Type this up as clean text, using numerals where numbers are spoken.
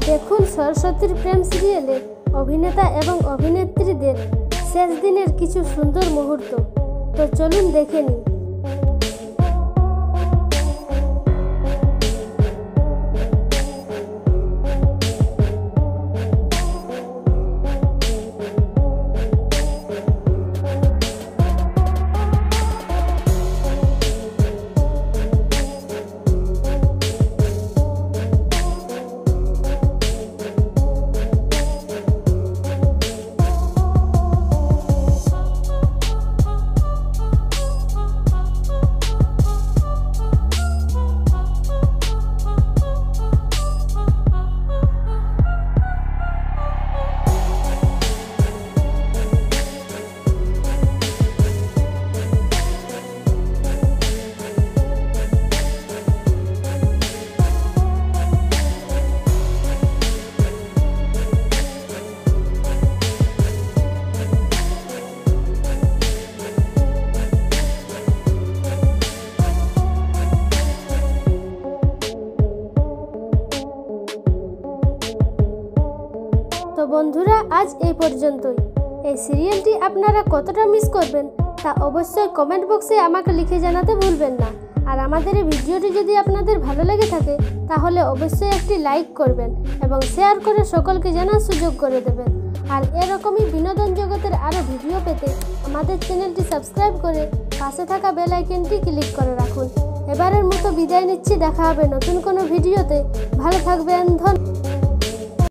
দেখুন সরস্বতীর প্রেম সিরিয়ালে অভিনেতা এবং অভিনেত্রীদের শেষ দিনের কিছু সুন্দর মুহূর্ত। তো চলুন দেখে নিই। তো বন্ধুরা, আজ এই পর্যন্তই। এই সিরিয়ালটি আপনারা কতটা মিস করবেন তা অবশ্যই কমেন্ট বক্সে আমাকে লিখে জানাতে ভুলবেন না। আর আমাদের এই ভিডিওটি যদি আপনাদের ভালো লেগে থাকে তাহলে অবশ্যই একটি লাইক করবেন এবং শেয়ার করে সকলকে জানার সুযোগ করে দেবেন। আর এরকমই বিনোদন জগতের আরও ভিডিও পেতে আমাদের চ্যানেলটি সাবস্ক্রাইব করে পাশে থাকা বেল আইকনটি ক্লিক করে রাখুন। এবারের মতো বিদায় নিচ্ছি, দেখা হবে নতুন কোনো ভিডিওতে। ভালো থাকবেন, ধন্যবাদ।